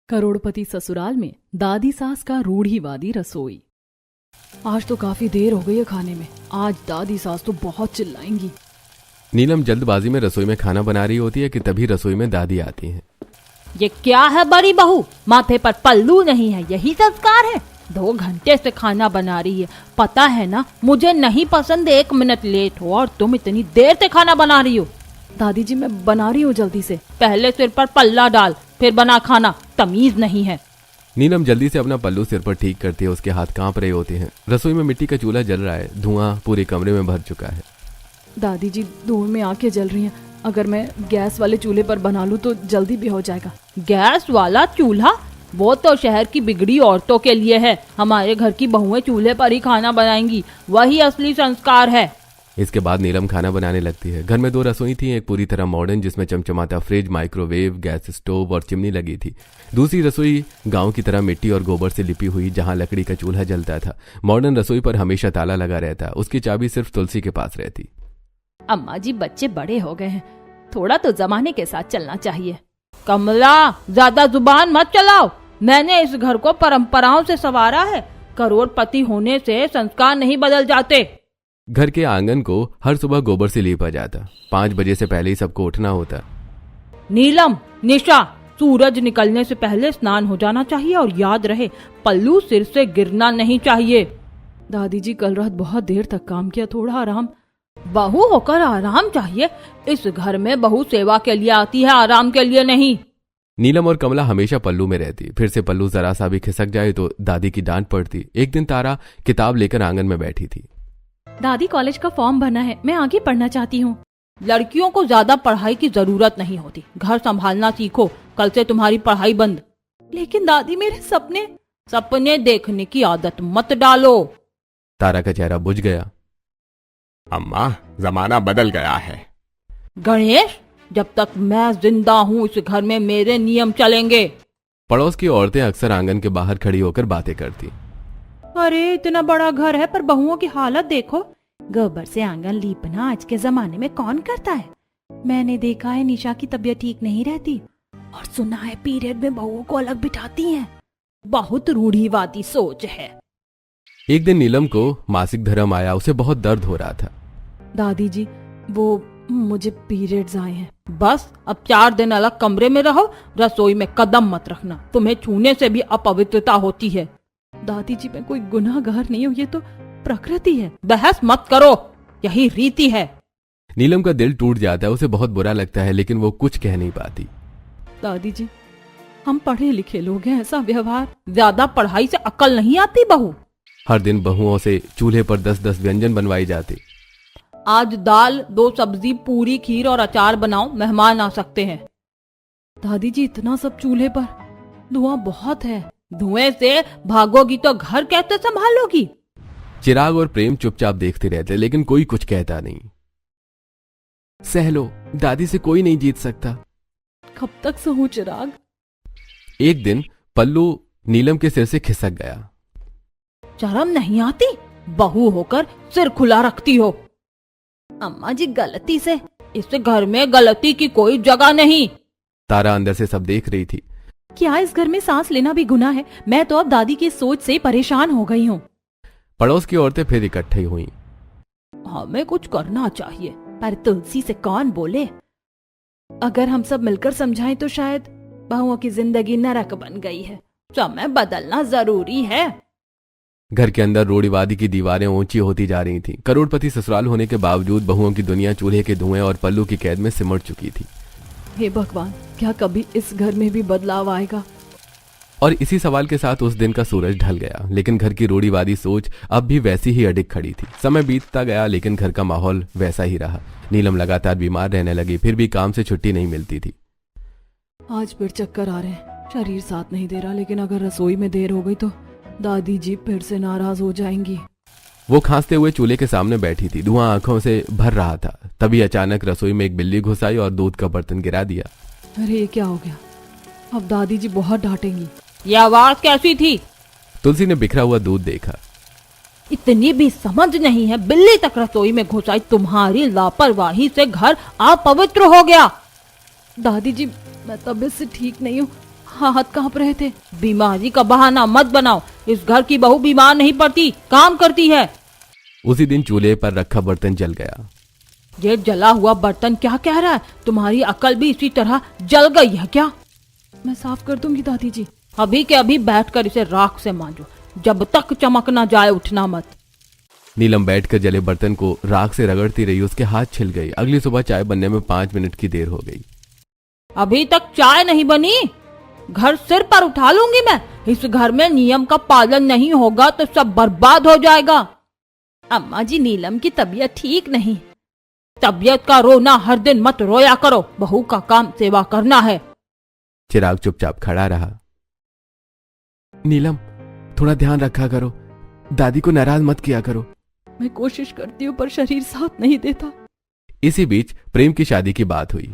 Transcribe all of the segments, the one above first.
करोड़पति ससुराल में दादी सास का रूढ़िवादी रसोई। आज तो काफी देर हो गई है खाने में। आज दादी सास तो बहुत चिल्लाएंगी। नीलम जल्दबाजी में रसोई में खाना बना रही होती है कि तभी रसोई में दादी आती हैं। ये क्या है बड़ी बहू, माथे पर पल्लू नहीं है, यही संस्कार है? 2 घंटे से खाना बना रही है, पता है ना मुझे नहीं पसंद 1 मिनट लेट हो, और तुम इतनी देर से खाना बना रही हो। दादी जी मैं बना रही हूँ जल्दी से। पहले सिर पर पल्ला डाल फिर बना खाना, तमीज नहीं है। नीलम जल्दी से अपना पल्लू सिर पर ठीक करती है। उसके हाथ कांप रहे होते हैं। रसोई में मिट्टी का चूल्हा जल रहा है। धुआं पूरे कमरे में भर चुका है। दादी जी धूल में आंखें जल रही हैं। अगर मैं गैस वाले चूल्हे पर बना लूं तो जल्दी भी हो जाएगा। गैस वाला चूल्हा? वो तो शहर की बिगड़ी औरतों के लिए है। हमारे घर की बहुएं चूल्हे पर ही खाना बनाएंगी, वही असली संस्कार है। इसके बाद नीलम खाना बनाने लगती है। घर में 2 रसोई थी, एक पूरी तरह मॉडर्न जिसमें चमचमाता फ्रिज, माइक्रोवेव, गैस स्टोव और चिमनी लगी थी। दूसरी रसोई गांव की तरह मिट्टी और गोबर से लिपी हुई, जहां लकड़ी का चूल्हा जलता था। मॉडर्न रसोई पर हमेशा ताला लगा रहता, उसकी चाबी सिर्फ तुलसी के पास रहती। अम्मा जी बच्चे बड़े हो गए हैं, थोड़ा तो जमाने के साथ चलना चाहिए। कमला ज्यादा जुबान मत चलाओ, मैंने इस घर को परंपराओं से संवारा है। करोड़पति होने से संस्कार नहीं बदल जाते। घर के आंगन को हर सुबह गोबर से लीपा जाता। 5 बजे से पहले ही सबको उठना होता। नीलम, निशा, सूरज निकलने से पहले स्नान हो जाना चाहिए, और याद रहे पल्लू सिर से गिरना नहीं चाहिए। दादी जी कल रात बहुत देर तक काम किया, थोड़ा आराम। बहू होकर आराम चाहिए? इस घर में बहू सेवा के लिए आती है, आराम के लिए नहीं। नीलम और कमला हमेशा पल्लू में रहती। फिर से पल्लू जरा सा भी खिसक जाए तो दादी की डांट पड़ती। एक दिन तारा किताब लेकर आंगन में बैठी थी। दादी कॉलेज का फॉर्म भरना है, मैं आगे पढ़ना चाहती हूँ। लड़कियों को ज्यादा पढ़ाई की जरूरत नहीं होती, घर संभालना सीखो, कल से तुम्हारी पढ़ाई बंद। लेकिन दादी मेरे सपने देखने की आदत मत डालो। तारा का चेहरा बुझ गया। अम्मा, जमाना बदल गया है। गणेश, जब तक मैं जिंदा हूँ इस घर में मेरे नियम चलेंगे। पड़ोस की औरतें अक्सर आंगन के बाहर खड़ी होकर बातें करती। अरे इतना बड़ा घर है पर बहुओं की हालत देखो। गोबर से आंगन लीपना आज के जमाने में कौन करता है? मैंने देखा है निशा की तबीयत ठीक नहीं रहती, और सुना है पीरियड में बहुओं को अलग बिठाती हैं। बहुत रूढ़िवादी सोच है। एक दिन नीलम को मासिक धर्म आया। उसे बहुत दर्द हो रहा था। दादी जी वो मुझे पीरियड्स आए हैं। बस अब 4 दिन अलग कमरे में रहो, रसोई में कदम मत रखना, तुम्हें छूने से भी अपवित्रता होती है। दादी जी मैं कोई गुनाहगार नहीं हूँ, ये तो प्रकृति है। बहस मत करो, यही रीति है। नीलम का दिल टूट जाता है। उसे बहुत बुरा लगता है, लेकिन वो कुछ कह नहीं पाती। दादी जी हम पढ़े लिखे लोग हैं, ऐसा व्यवहार। ज्यादा पढ़ाई से अकल नहीं आती बहू। हर दिन बहुओं से चूल्हे पर 10-10 व्यंजन बनवाई जाते। आज दाल, 2 सब्जी, पूरी, खीर और अचार बनाओ, मेहमान आ सकते हैं। दादी जी इतना सब चूल्हे पर, धुआं बहुत है। धुएं से भागोगी तो घर कैसे संभालोगी? चिराग और प्रेम चुपचाप देखते रहते, लेकिन कोई कुछ कहता नहीं। सह लो, दादी से कोई नहीं जीत सकता। कब तक सहूं चिराग? एक दिन पल्लू नीलम के सिर से खिसक गया। शर्म नहीं आती? बहू होकर सिर खुला रखती हो। अम्मा जी गलती से, इस घर में गलती की कोई जगह नहीं। तारा अंदर से सब देख रही थी। क्या इस घर में सांस लेना भी गुनाह है? मैं तो अब दादी की सोच से परेशान हो गई हूँ। पड़ोस की औरतें फिर इकट्ठी हुई। हमें कुछ करना चाहिए, पर तुलसी से कौन बोले? अगर हम सब मिलकर समझाएं तो शायद। बहुओं की जिंदगी नरक बन गई है, समय बदलना जरूरी है। घर के अंदर रूढ़िवादी की दीवारें ऊंची होती जा रही थीं। करोड़पति ससुराल होने के बावजूद बहुओं की दुनिया चूल्हे के धुएं और पल्लू की कैद में सिमट चुकी थी। हे भगवान, क्या कभी इस घर में भी बदलाव आएगा? और इसी सवाल के साथ उस दिन का सूरज ढल गया, लेकिन घर की रूढ़िवादी सोच अब भी वैसी ही अडिग खड़ी थी। समय बीतता गया, लेकिन घर का माहौल वैसा ही रहा। नीलम लगातार बीमार रहने लगी, फिर भी काम से छुट्टी नहीं मिलती थी। आज फिर चक्कर आ रहे हैं, शरीर साथ नहीं दे रहा। लेकिन अगर रसोई में देर हो गई तो दादी जी फिर से नाराज हो जाएंगी। वो खांसते हुए चूल्हे के सामने बैठी थी। धुआं आंखों से भर रहा था। तभी अचानक रसोई में एक बिल्ली घुस आई और दूध का बर्तन गिरा दिया। अरे ये क्या हो गया? अब दादी जी बहुत डांटेंगी। ये आवाज कैसी थी? तुलसी ने बिखरा हुआ दूध देखा। इतनी भी समझ नहीं है, बिल्ली तक रसोई में घुस आई। तुम्हारी लापरवाही से घर अपवित्र हो गया। दादी जी मैं तबीयत से ठीक नहीं हूँ, हाथ कांप रहे थे। बीमारी का बहाना मत बनाओ, इस घर की बहू बीमार नहीं पड़ती, काम करती है। उसी दिन चूल्हे पर रखा बर्तन जल गया। ये जला हुआ बर्तन क्या कह रहा है? तुम्हारी अकल भी इसी तरह जल गई है क्या? मैं साफ कर दूंगी दादी जी। अभी के अभी बैठकर इसे राख से मांजो, जब तक चमक ना जाए उठना मत। नीलम बैठकर जले बर्तन को राख से रगड़ती रही। उसके हाथ छिल गई। अगली सुबह चाय बनने में 5 मिनट की देर हो गई। अभी तक चाय नहीं बनी? घर सिर पर उठा लूंगी मैं। इस घर में नियम का पालन नहीं होगा तो सब बर्बाद हो जाएगा। अम्मा जी, नीलम की तबीयत ठीक नहीं। तबीयत का रोना हर दिन मत रोया करो, बहू का काम सेवा करना है। चिराग चुपचाप खड़ा रहा। नीलम, थोड़ा ध्यान रखा करो, दादी को नाराज मत किया करो। मैं कोशिश करती हूँ पर शरीर साथ नहीं देता। इसी बीच प्रेम की शादी की बात हुई।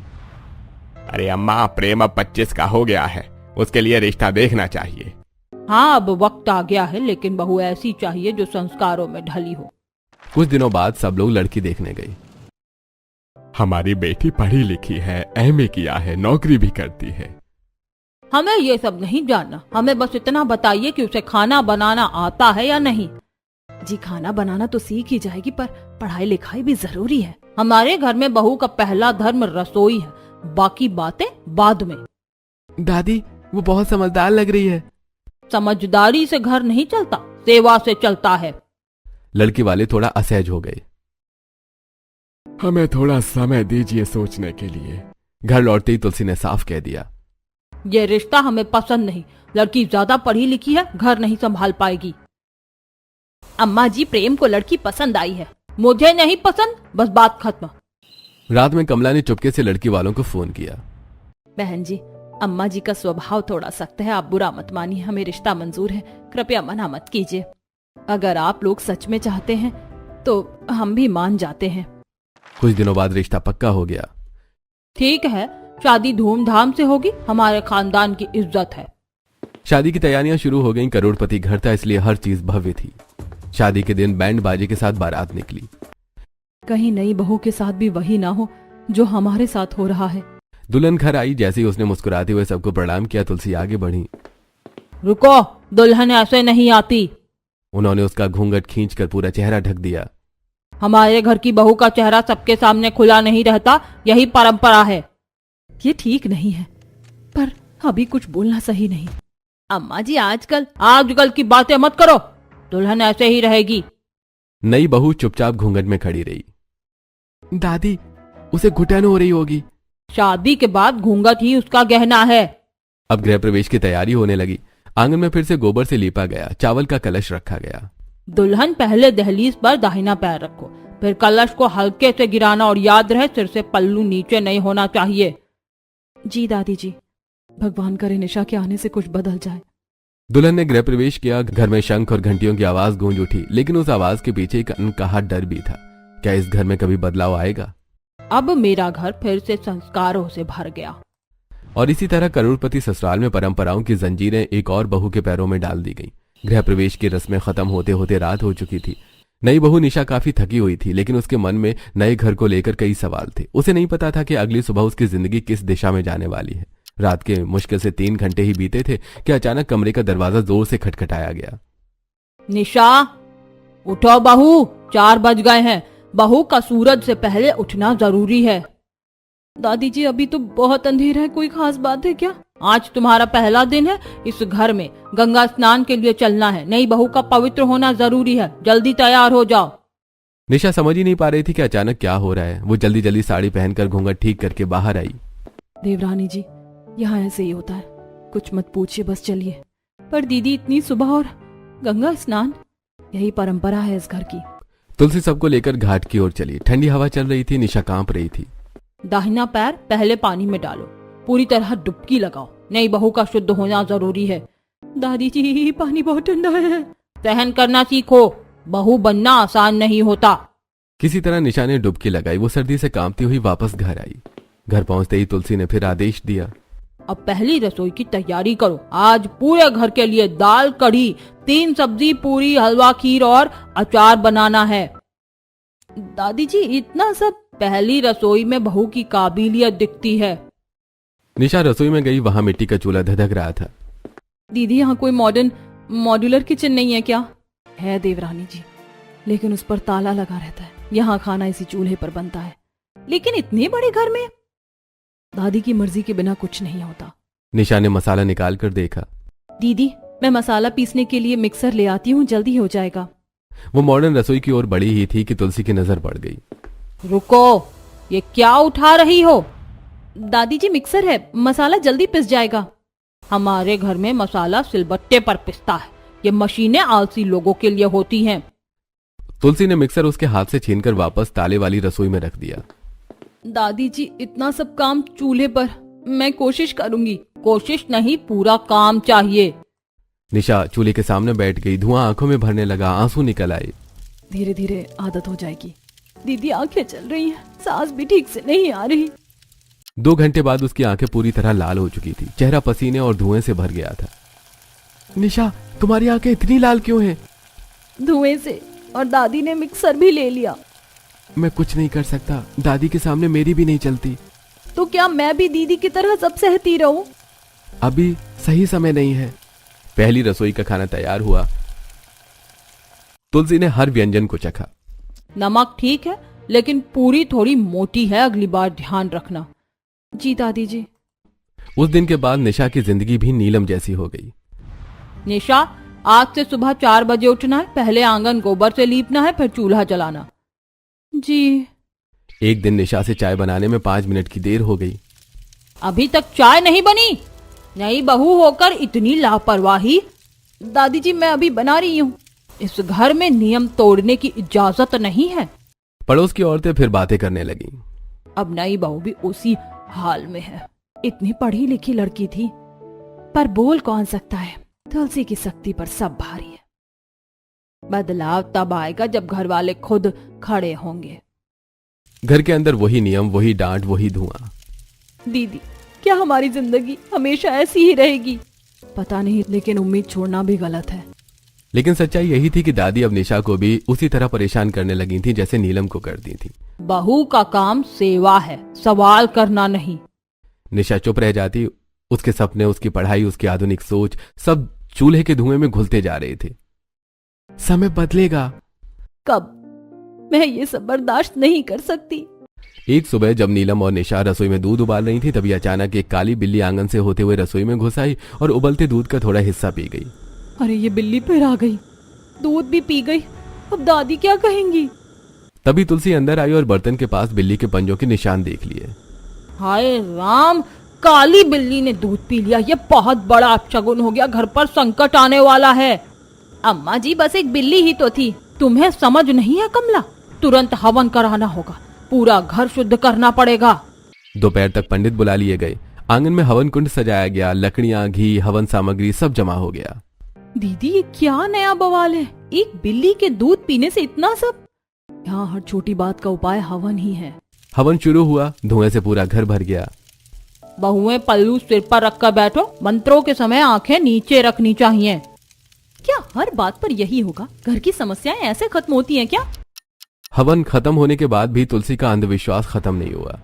अरे अम्मा, प्रेम अब 25 का हो गया है, उसके लिए रिश्ता देखना चाहिए। हाँ, अब वक्त आ गया है, लेकिन बहू ऐसी चाहिए जो संस्कारों में ढली हो। कुछ दिनों बाद सब लोग लड़की देखने गए। हमारी बेटी पढ़ी लिखी है, एमए किया है, नौकरी भी करती है। हमें ये सब नहीं जानना, हमें बस इतना बताइए कि उसे खाना बनाना आता है या नहीं। जी, खाना बनाना तो सीख ही जाएगी, पर पढ़ाई लिखाई भी जरूरी है। हमारे घर में बहू का पहला धर्म रसोई है, बाकी बातें बाद में। दादी, वो बहुत समझदार लग रही है। समझदारी से घर नहीं चलता, सेवा से चलता है। लड़की वाले थोड़ा असहज हो गए। हमें थोड़ा समय दीजिए सोचने के लिए। घर लौटते ही तुलसी ने साफ कह दिया, ये रिश्ता हमें पसंद नहीं। लड़की ज्यादा पढ़ी लिखी है, घर नहीं संभाल पाएगी। अम्मा जी, प्रेम को लड़की पसंद आई है। मुझे नहीं पसंद, बस बात खत्म। रात में कमला ने चुपके से लड़की वालों को फोन किया। बहन जी, अम्मा जी का स्वभाव थोड़ा सख्त है, आप बुरा मत मानिए। हमें रिश्ता मंजूर है, कृपया मना मत कीजिए। अगर आप लोग सच में चाहते हैं तो हम भी मान जाते हैं। कुछ दिनों बाद रिश्ता पक्का हो गया। ठीक है, शादी धूमधाम से होगी, हमारे खानदान की इज्जत है। शादी की तैयारियां शुरू हो गईं। करोड़पति घर था, इसलिए हर चीज भव्य थी। शादी के दिन बैंड बाजे के साथ बारात निकली। कहीं नई बहू के साथ भी वही ना हो जो हमारे साथ हो रहा है। दुल्हन घर आई। जैसे ही उसने मुस्कुराते हुए सबको प्रणाम किया, तुलसी आगे बढ़ी। रुको, दुल्हन ऐसे नहीं आती। उन्होंने उसका घूंघट खींचकर पूरा चेहरा ढक दिया। हमारे घर की बहू का चेहरा सबके सामने खुला नहीं रहता, यही परंपरा है। ये ठीक नहीं है, पर अभी कुछ बोलना सही नहीं। अम्मा जी, आजकल की बातें मत करो, दुल्हन ऐसे ही रहेगी। नई बहू चुपचाप घूंघट में खड़ी रही। दादी, उसे घुटन हो रही होगी। शादी के बाद घूंघट ही उसका गहना है। अब गृह प्रवेश की तैयारी होने लगी। आंगन में फिर से गोबर से लीपा गया। चावल का कलश रखा गया। दुल्हन, पहले दहलीज पर दाहिना पैर रखो, फिर कलश को हल्के से गिराना और याद रहे सिर से पल्लू नीचे नहीं होना चाहिए। जी दादी जी, भगवान करे निशा के आने से कुछ बदल जाए। दुल्हन ने गृह प्रवेश किया। घर में शंख और घंटियों की आवाज गूंज उठी, लेकिन उस आवाज के पीछे एक अनकहा डर भी था। क्या इस घर में कभी बदलाव आएगा? अब मेरा घर फिर से संस्कारों से भर गया। और इसी तरह करोड़पति ससुराल में परंपराओं की जंजीरें एक और बहू के पैरों में डाल दी गईं। गृह प्रवेश की रस्में खत्म होते होते रात हो चुकी थी। नई बहू निशा काफी थकी हुई थी, लेकिन उसके मन में नए घर को लेकर कई सवाल थे। उसे नहीं पता था कि अगली सुबह उसकी जिंदगी किस दिशा में जाने वाली है। रात के मुश्किल से 3 घंटे ही बीते थे कि अचानक कमरे का दरवाजा जोर से खटखटाया गया। निशा, उठो बहू, 4 बज गए हैं। बहू का सूरज से पहले उठना जरूरी है। दादी जी, अभी तो बहुत अंधेरा है, कोई खास बात है क्या? आज तुम्हारा पहला दिन है इस घर में, गंगा स्नान के लिए चलना है। नई बहू का पवित्र होना जरूरी है, जल्दी तैयार हो जाओ। निशा समझ ही नहीं पा रही थी कि अचानक क्या हो रहा है। वो जल्दी जल्दी साड़ी पहनकर घूंघट ठीक करके बाहर आई। देवरानी जी, यहाँ ऐसे ही होता है, कुछ मत पूछिए, बस चलिए। पर दीदी, इतनी सुबह और गंगा स्नान, यही परंपरा है इस घर की। तुलसी सबको लेकर घाट की ओर चली। ठंडी हवा चल रही थी। निशा कांप रही थी। दाहिना पैर पहले पानी में डालो, पूरी तरह डुबकी लगाओ। नई बहू का शुद्ध होना जरूरी है। दादी जी, पानी बहुत ठंडा है। सहन करना सीखो, बहू बनना आसान नहीं होता। किसी तरह निशा ने डुबकी लगाई। वो सर्दी से कांपती हुई वापस घर आई। घर पहुंचते ही तुलसी ने फिर आदेश दिया, अब पहली रसोई की तैयारी करो। आज पूरे घर के लिए दाल, कढ़ी, 3 सब्जी, पूरी, हलवा, खीर और अचार बनाना है। दादी जी, इतना सब? पहली रसोई में बहू की काबिलियत दिखती है। निशा रसोई में गई, वहां मिट्टी का चूल्हा धधक रहा था। दीदी यहाँ कोई मॉडर्न मॉड्यूलर किचन नहीं है क्या? है देवरानी जी, लेकिन उस पर ताला लगा रहता है। यहाँ खाना इसी चूल्हे पर बनता है, लेकिन इतने बड़े घर में दादी की मर्जी के बिना कुछ नहीं होता। निशा ने मसाला निकाल कर देखा। दीदी मैं मसाला पीसने के लिए मिक्सर ले आती हूँ, जल्दी हो जाएगा। वो मॉडर्न रसोई की ओर बढ़ी ही थी कि तुलसी की नजर पड़ गई। रुको, ये क्या उठा रही हो? दादी जी मिक्सर है, मसाला जल्दी पिस जाएगा। हमारे घर में मसाला सिलबट्टे पर पिसता है, ये मशीनें आलसी लोगों के लिए होती हैं। तुलसी ने मिक्सर उसके हाथ से छीनकर वापस ताले वाली रसोई में रख दिया। दादी जी इतना सब काम चूल्हे पर, मैं कोशिश करूंगी। कोशिश नहीं, पूरा काम चाहिए। निशा चूल्हे के सामने बैठ गई। धुआं आंखों में भरने लगा, आंसू निकल आए। धीरे धीरे आदत हो जाएगी। दीदी आंखें चल रही हैं, सांस भी ठीक से नहीं आ रही। 2 घंटे बाद उसकी आंखें पूरी तरह लाल हो चुकी थी, चेहरा पसीने और धुएं से भर गया था। निशा तुम्हारी आंखें इतनी लाल क्यों हैं? धुएं से, और दादी ने मिक्सर भी ले लिया। मैं कुछ नहीं कर सकता, दादी के सामने मेरी भी नहीं चलती। तो क्या मैं भी दीदी की तरह सब सहती रहूं? अभी सही समय नहीं है। पहली रसोई का खाना तैयार हुआ। तुलसी ने हर व्यंजन को चखा। नमक ठीक है, लेकिन पूरी थोड़ी मोटी है, अगली बार ध्यान रखना। जी दादी जी। उस दिन के बाद निशा की जिंदगी भी नीलम जैसी हो गई। निशा, आज से सुबह 4 बजे उठना है, पहले आंगन गोबर से लीपना है, फिर चूल्हा जलाना। जी। एक दिन निशा से चाय बनाने में 5 मिनट की देर हो गई। अभी तक चाय नहीं बनी? नई बहू होकर इतनी लापरवाही। दादी जी मैं अभी बना रही हूँ। इस घर में नियम तोड़ने की इजाजत नहीं है। पड़ोस की औरतें फिर बातें करने लगीं। अब नई बहू भी उसी हाल में है। इतनी पढ़ी लिखी लड़की थी, पर बोल कौन सकता है। तुलसी की सख्ती पर सब भारी है। बदलाव तब आएगा जब घर वाले खुद खड़े होंगे। घर के अंदर वही नियम, वही डांट, वही धुआं। दीदी क्या हमारी जिंदगी हमेशा ऐसी ही रहेगी? पता नहीं, लेकिन उम्मीद छोड़ना भी गलत है। लेकिन सच्चाई यही थी कि दादी अब निशा को भी उसी तरह परेशान करने लगी थी जैसे नीलम को करती थी। बहू का काम सेवा है, सवाल करना नहीं। निशा चुप रह जाती। उसके सपने, उसकी पढ़ाई, उसकी आधुनिक सोच सब चूल्हे के धुएं में घुलते जा रहे थे। समय बदलेगा। कब? मैं ये सब बर्दाश्त नहीं कर सकती। एक सुबह जब नीलम और निशा रसोई में दूध उबाल रही थी, तभी अचानक एक काली बिल्ली आंगन से होते हुए रसोई में घुस आई और उबलते दूध का थोड़ा हिस्सा पी गई। अरे ये बिल्ली फिर आ गई, दूध भी पी गई। अब दादी क्या कहेंगी? तभी तुलसी अंदर आई और बर्तन के पास बिल्ली के पंजों के निशान देख लिए। हाय राम, काली बिल्ली ने दूध पी लिया। ये बहुत बड़ा अपशगुन हो गया, घर पर संकट आने वाला है। अम्मा जी बस एक बिल्ली ही तो थी। तुम्हें समझ नहीं है कमला? तुरंत हवन कराना होगा, पूरा घर शुद्ध करना पड़ेगा। दोपहर तक पंडित बुला लिए गए। आंगन में हवन कुंड सजाया गया। लकड़ियां, घी, हवन सामग्री सब जमा हो गया। दीदी ये क्या नया बवाल है? एक बिल्ली के दूध पीने से इतना सब? यहाँ हर छोटी बात का उपाय हवन ही है। हवन शुरू हुआ। धुएं से पूरा घर भर गया। बहुएं पल्लू सिर पर रखकर बैठो। मंत्रों के समय आंखें नीचे रखनी चाहिए। क्या हर बात पर यही होगा? घर की समस्याएं ऐसे खत्म होती हैं क्या? हवन खत्म होने के बाद भी तुलसी का अंधविश्वास खत्म नहीं हुआ।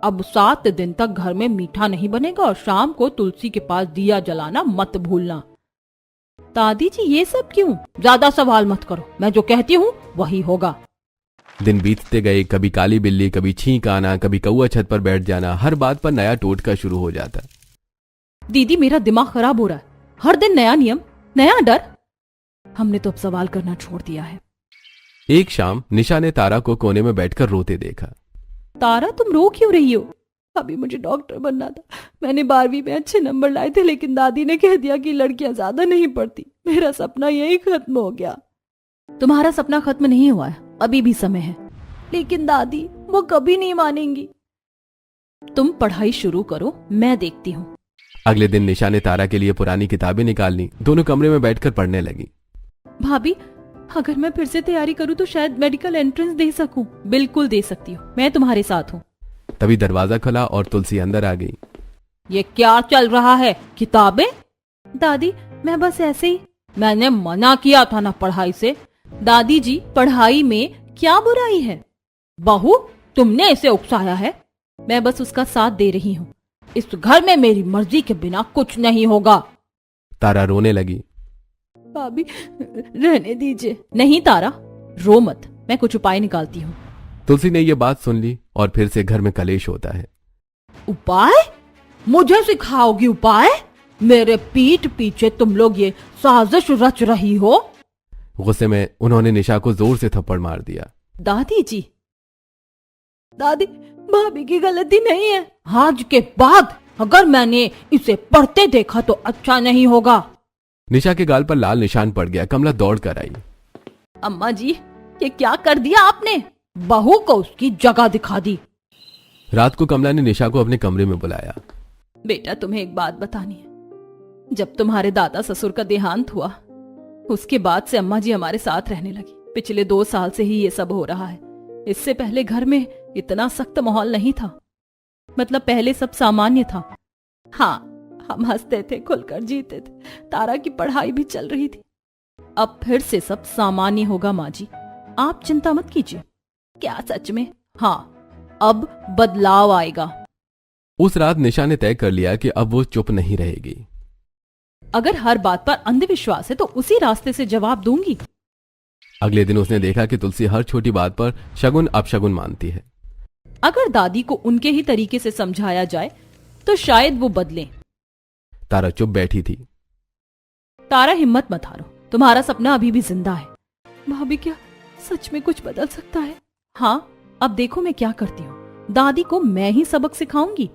अब 7 दिन तक घर में मीठा नहीं बनेगा और शाम को तुलसी के पास दिया जलाना मत भूलना। दादी जी ये सब क्यों? ज्यादा सवाल मत करो, मैं जो कहती हूँ वही होगा। दिन बीतते गए। कभी काली बिल्ली, कभी छींक आना, कभी कौआ छत पर बैठ जाना। हर बात पर नया टोटका शुरू हो जाता। दीदी मेरा दिमाग खराब हो रहा है। हर दिन नया नियम, नया डर। हमने तो अब सवाल करना छोड़ दिया है। एक शाम निशा ने तारा को कोने में बैठकर रोते देखा। तारा तुम रो क्यों रही हो? अभी मुझे डॉक्टर बनना था। मैंने 12वीं में अच्छे नंबर लाए थे, लेकिन दादी ने कह दिया कि लड़कियां ज्यादा नहीं पढ़ती। मेरा सपना यही खत्म हो गया। तुम्हारा सपना खत्म नहीं हुआ है, अभी भी समय है। लेकिन दादी वो कभी नहीं मानेंगी। तुम पढ़ाई शुरू करो, मैं देखती हूँ। अगले दिन निशा ने तारा के लिए पुरानी किताबें निकाल ली। दोनों कमरे में बैठकर पढ़ने लगी। भाभी अगर मैं फिर से तैयारी करूँ तो शायद मेडिकल एंट्रेंस दे सकूं। बिल्कुल दे सकती हूँ, मैं तुम्हारे साथ हूँ। तभी दरवाजा खुला और तुलसी अंदर आ गई। ये क्या चल रहा है? किताबें? दादी मैं बस ऐसे ही। मैंने मना किया था ना पढ़ाई से। दादी जी पढ़ाई में क्या बुराई है? बहू तुमने इसे उकसाया है। मैं बस उसका साथ दे रही हूँ। इस घर में मेरी मर्जी के बिना कुछ नहीं होगा। तारा रोने लगी। भाभी रहने दीजिए। नहीं तारा, रो मत, मैं कुछ उपाय निकालती हूँ। तुलसी ने ये बात सुन ली और फिर से घर में कलेश होता है। उपाय? मुझे सिखाओगी उपाय? मेरे पीठ पीछे तुम लोग ये साजिश रच रही हो। गुस्से में उन्होंने निशा को जोर से थप्पड़ मार दिया। दादी जी, दादी, भाभी की गलती नहीं है। आज के बाद अगर मैंने इसे पढ़ते देखा तो अच्छा नहीं होगा। निशा के गाल पर लाल निशान पड़ गया। कमला दौड़ कर आई। अम्मा जी, ये क्या कर दिया आपने? बहू को उसकी जगह दिखा दी। रात को कमला ने निशा को अपने कमरे में बुलाया। बेटा, तुम्हें एक बात बतानी है। जब तुम्हारे दादा ससुर का देहांत हुआ, उसके बाद से अम्मा जी हमारे साथ रहने लगी। पिछले 2 साल से ही ये सब हो रहा है। इससे पहले घर में इतना सख्त माहौल नहीं था। मतलब पहले सब सामान्य था। हाँ, हम हंसते थे, खुलकर जीते थे, तारा की पढ़ाई भी चल रही थी। अब फिर से सब सामान्य होगा माँ जी, आप चिंता मत कीजिए। क्या सच में? हाँ, अब बदलाव आएगा। उस रात निशा ने तय कर लिया कि अब वो चुप नहीं रहेगी। अगर हर बात पर अंधविश्वास है तो उसी रास्ते से जवाब दूंगी। अगले दिन उसने देखा कि तुलसी हर छोटी बात पर शगुन अपशगुन मानती है। अगर दादी को उनके ही तरीके से समझाया जाए तो शायद वो बदलें। तारा चुप बैठी थी। तारा, हिम्मत मत हारो, तुम्हारा सपना अभी भी जिंदा है। भाभी, क्या सच में कुछ बदल सकता है? हाँ, अब देखो मैं क्या करती हूँ। दादी को मैं ही सबक सिखाऊंगी।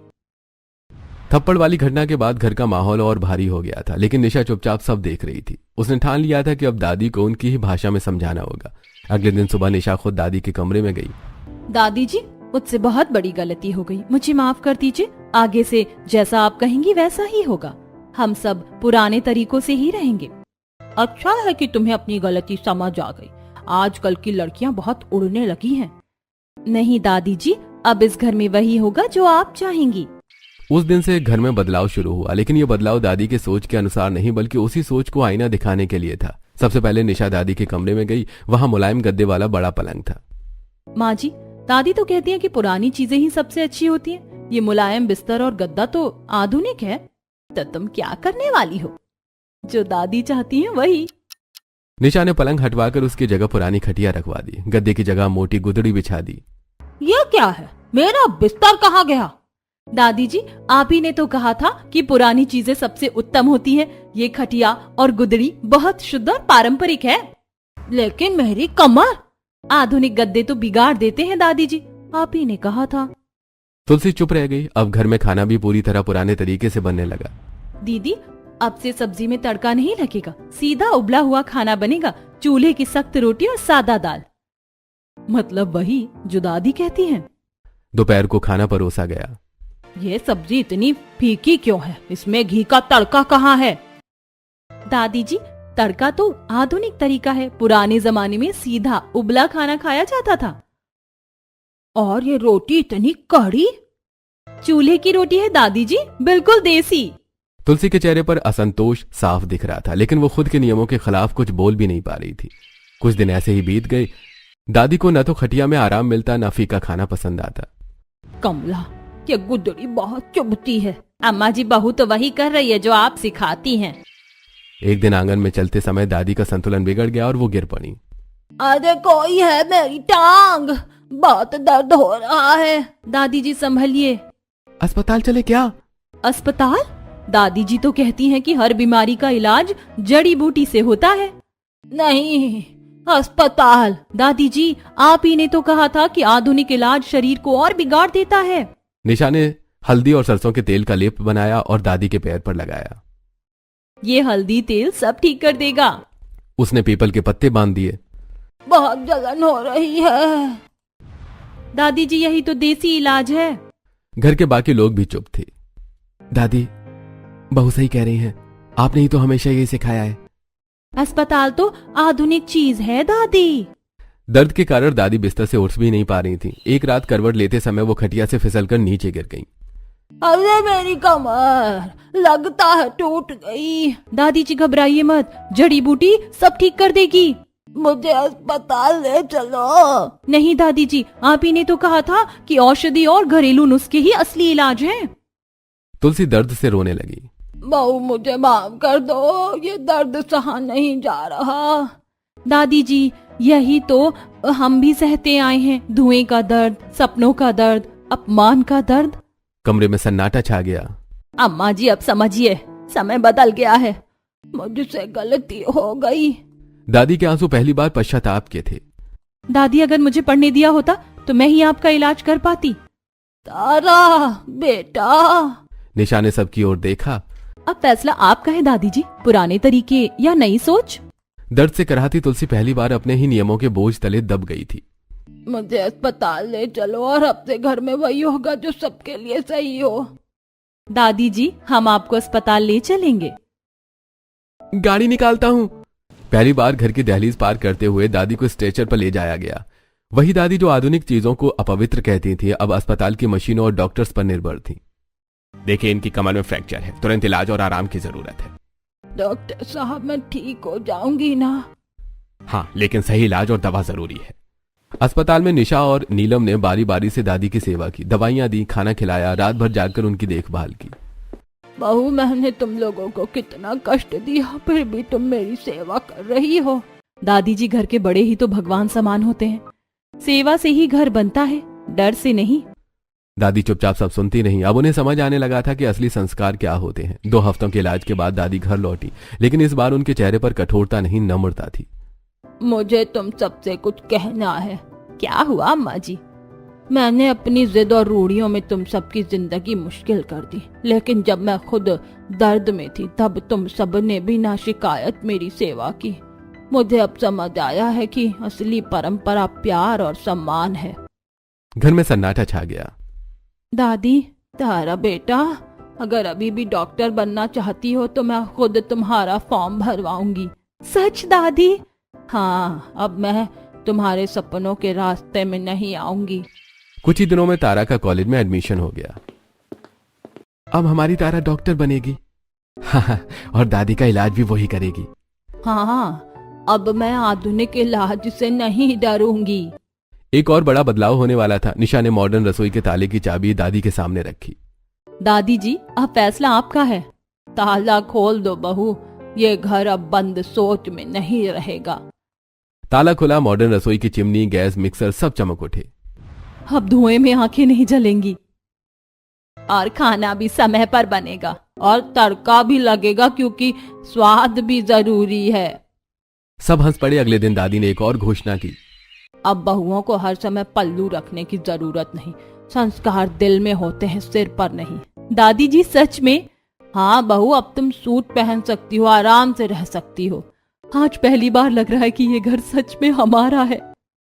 थप्पड़ वाली घटना के बाद घर का माहौल और भारी हो गया था, लेकिन निशा चुपचाप सब देख रही थी। उसने ठान लिया था कि अब दादी को उनकी ही भाषा में समझाना होगा। अगले दिन सुबह निशा खुद दादी के कमरे में गई। दादी जी, मुझसे बहुत बड़ी गलती हो गई, मुझे माफ कर दीजिए। आगे से जैसा आप कहेंगी वैसा ही होगा। हम सब पुराने तरीकों से ही रहेंगे। अच्छा है कि तुम्हें अपनी गलती समझ आ गई। आजकल की लड़कियां बहुत उड़ने लगी हैं। नहीं दादी जी, अब इस घर में वही होगा जो आप चाहेंगी। उस दिन से घर में बदलाव शुरू हुआ, लेकिन ये बदलाव दादी के सोच के अनुसार नहीं बल्कि उसी सोच को आईना दिखाने के लिए था। सबसे पहले निशा दादी के कमरे में गई। वहां मुलायम गद्दे वाला बड़ा पलंग था। माँ जी, दादी तो कहती है कि पुरानी चीजें ही सबसे अच्छी होती हैं। ये मुलायम बिस्तर और गद्दा तो आधुनिक है। तो तुम क्या करने वाली हो? जो दादी चाहती है वही। निशा ने पलंग हटवाकर उसकी जगह पुरानी खटिया रखवा दी। गद्दे की जगह मोटी गुदड़ी बिछा दी। ये क्या है? मेरा बिस्तर कहाँ गया? दादी जी, आप ही ने तो कहा था कि पुरानी चीजें सबसे उत्तम होती हैं। ये खटिया और गुदड़ी बहुत शुद्ध और पारंपरिक है। लेकिन मेरी कमर। आधुनिक गद्दे तो बिगाड़ देते हैं दादी जी, आप ही ने कहा था। तुलसी चुप रह गई। अब घर में खाना भी पूरी तरह पुराने तरीके से बनने लगा। दीदी, अब से सब्जी में तड़का नहीं लगेगा, सीधा उबला हुआ खाना बनेगा। चूल्हे की सख्त रोटी और सादा दाल। मतलब वही जो दादी कहती हैं। दोपहर को खाना परोसा गया। ये सब्जी इतनी फीकी क्यों है? इसमें घी का तड़का कहाँ है? दादी जी, तड़का तो आधुनिक तरीका है। पुराने जमाने में सीधा उबला खाना खाया जाता था। और ये रोटी इतनी कड़ी? चूल्हे की रोटी है दादी जी, बिल्कुल देसी। तुलसी के चेहरे पर असंतोष साफ दिख रहा था, लेकिन वो खुद के नियमों के खिलाफ कुछ बोल भी नहीं पा रही थी। कुछ दिन ऐसे ही बीत गए। दादी को न तो खटिया में आराम मिलता, न फीका खाना पसंद आता। कमला, ये गुदड़ी बहुत चुभती है। अम्मा जी, बहू तो वही कर रही है जो आप सिखाती हैं। एक दिन आंगन में चलते समय दादी का संतुलन बिगड़ गया और वो गिर पड़ी। अरे कोई है, मेरी टांग, बहुत दर्द हो रहा है। दादी जी संभलिए। अस्पताल चले क्या? अस्पताल? दादी जी तो कहती हैं कि हर बीमारी का इलाज जड़ी बूटी से होता है। नहीं, अस्पताल। दादी जी, आप ही ने तो कहा था कि आधुनिक इलाज शरीर को और बिगाड़ देता है। निशा ने हल्दी और सरसों के तेल का लेप बनाया और दादी के पैर पर लगाया। ये हल्दी तेल सब ठीक कर देगा। उसने पीपल के पत्ते बांध दिए। बहुत जलन हो रही है। दादी जी, यही तो देसी इलाज है। घर के बाकी लोग भी चुप थे। दादी, बहू सही कह रही हैं, आपने ही तो हमेशा यही सिखाया है। अस्पताल तो आधुनिक चीज है दादी। दर्द के कारण दादी बिस्तर से उठ भी नहीं पा रही थी। एक रात करवट लेते समय वो खटिया से फिसलकर नीचे गिर गईं। अरे मेरी कमर, लगता है टूट गई। दादी जी घबराइए मत, जड़ी बूटी सब ठीक कर देगी। मुझे अस्पताल ले चलो। नहीं दादी जी, आप ही ने तो कहा था कि औषधि और घरेलू नुस्खे ही असली इलाज हैं। तुलसी दर्द से रोने लगी। बहू मुझे माफ कर दो, ये दर्द सहा नहीं जा रहा। दादी जी, यही तो हम भी सहते आए हैं, धुएं का दर्द, सपनों का दर्द, अपमान का दर्द। कमरे में सन्नाटा छा गया। अम्मा जी अब समझिए, समय बदल गया है, मुझसे गलती हो गई। दादी के आंसू पहली बार पश्चाताप के थे। दादी, अगर मुझे पढ़ने दिया होता तो मैं ही आपका इलाज कर पाती। तारा बेटा। निशा ने सबकी ओर देखा। अब फैसला आपका है दादी जी, पुराने तरीके या नई सोच। दर्द से कराहती तुलसी पहली बार अपने ही नियमों के बोझ तले दब गई थी। मुझे अस्पताल ले चलो और अब से घर में वही होगा जो सबके लिए सही हो। दादी जी, हम आपको अस्पताल ले चलेंगे। गाड़ी निकालता हूँ। पहली बार घर की दहलीज पार करते हुए दादी को स्ट्रेचर पर ले जाया गया। वही दादी जो आधुनिक चीजों को अपवित्र कहती थी, अब अस्पताल की मशीनों और डॉक्टर्स पर निर्भर थी। देखिए, इनकी कमर में फ्रैक्चर है, तुरंत इलाज और आराम की जरूरत है। डॉक्टर साहब, मैं ठीक हो जाऊंगी ना? हाँ, लेकिन सही इलाज और दवा जरूरी है। अस्पताल में निशा और नीलम ने बारी बारी से दादी की सेवा की, दवाइयां दी, खाना खिलाया, रात भर जागकर उनकी देखभाल की। बहू, मैंने तुम लोगों को कितना कष्ट दिया, फिर भी तुम मेरी सेवा कर रही हो। दादी जी, घर के बड़े ही तो भगवान समान होते हैं, सेवा से ही घर बनता है, डर से नहीं। दादी चुपचाप सब सुनती नहीं। अब उन्हें समझ आने लगा था कि असली संस्कार क्या होते हैं। 2 हफ्तों के इलाज के बाद दादी घर लौटी, लेकिन इस बार उनके चेहरे पर कठोरता नहीं, नम्रता थी। मुझे तुम सबसे कुछ कहना है। क्या हुआ अम्मा जी? मैंने अपनी जिद और रूढ़ियों में तुम सबकी जिंदगी मुश्किल कर दी, लेकिन जब मैं खुद दर्द में थी तब तुम सबने बिना शिकायत मेरी सेवा की। मुझे अब समझ आया है कि असली परंपरा प्यार और सम्मान है। घर में सन्नाटा छा गया। दादी, तारा बेटा, अगर अभी भी डॉक्टर बनना चाहती हो तो मैं खुद तुम्हारा फॉर्म भरवाऊंगी। सच दादी? हाँ, अब मैं तुम्हारे सपनों के रास्ते में नहीं आऊंगी। कुछ ही दिनों में तारा का कॉलेज में एडमिशन हो गया। अब हमारी तारा डॉक्टर बनेगी। हाँ, और दादी का इलाज भी वही करेगी। हाँ, अब मैं आधुनिक इलाज से नहीं डरूंगी। एक और बड़ा बदलाव होने वाला था। निशा ने मॉडर्न रसोई के ताले की चाबी दादी के सामने रखी। दादी जी, अब फैसला आपका है। ताला खोल दो बहू, ये घर अब बंद सोच में नहीं रहेगा। ताला खुला, मॉडर्न रसोई की चिमनी, गैस, मिक्सर सब चमक उठे। अब धुएं में आंखें नहीं जलेंगी और खाना भी समय पर बनेगा और तड़का भी लगेगा, क्योंकि स्वाद भी जरूरी है। सब हंस पड़े। अगले दिन दादी ने एक और घोषणा की। अब बहुओं को हर समय पल्लू रखने की जरूरत नहीं, संस्कार दिल में होते हैं, सिर पर नहीं। दादी जी, सच में? हाँ बहू, अब तुम सूट पहन सकती हो, आराम से रह सकती हो। आज पहली बार लग रहा है कि ये घर सच में हमारा है।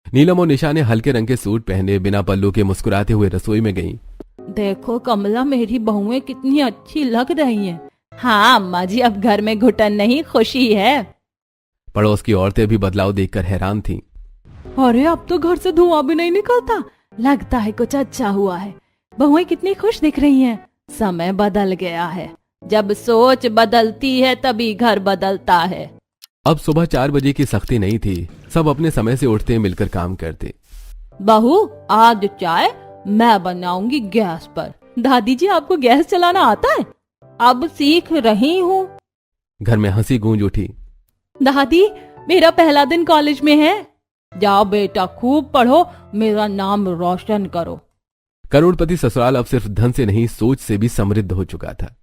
नीलम और निशा ने हल्के रंग के सूट पहने बिना पल्लू के मुस्कुराते हुए रसोई में गईं। देखो कमला, मेरी बहुएं कितनी अच्छी लग रही हैं। हाँ अम्मा जी, अब घर में घुटन नहीं, खुशी है। पड़ोस की औरतें भी बदलाव देखकर हैरान थीं। अरे, अब तो घर से धुआं भी नहीं निकलता, लगता है कुछ अच्छा हुआ है। बहुएं कितनी खुश दिख रही हैं। समय बदल गया है, जब सोच बदलती है तभी घर बदलता है। अब सुबह 4 बजे की सख्ती नहीं थी। सब अपने समय से उठते, मिलकर काम करते। बहू, आज चाय मैं बनाऊंगी गैस पर। दादी जी, आपको गैस चलाना आता है? अब सीख रही हूँ। घर में हंसी गूंज उठी। दादी, मेरा पहला दिन कॉलेज में है। जाओ बेटा, खूब पढ़ो, मेरा नाम रोशन करो। करोड़पति ससुराल अब सिर्फ धन से नहीं, सोच से भी समृद्ध हो चुका था।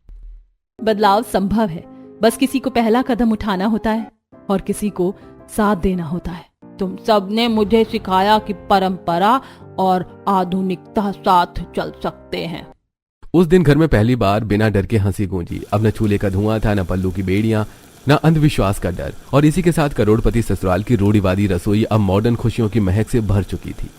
बदलाव संभव है, बस किसी को पहला कदम उठाना होता है और किसी को साथ देना होता है। तुम सबने मुझे सिखाया कि परंपरा और आधुनिकता साथ चल सकते हैं। उस दिन घर में पहली बार बिना डर के हंसी गूंजी। अब न चूल्हे का धुआं था, न पल्लू की बेड़ियां, न अंधविश्वास का डर। और इसी के साथ करोड़पति ससुराल की रूढ़िवादी रसोई अब मॉडर्न खुशियों की महक से भर चुकी थी।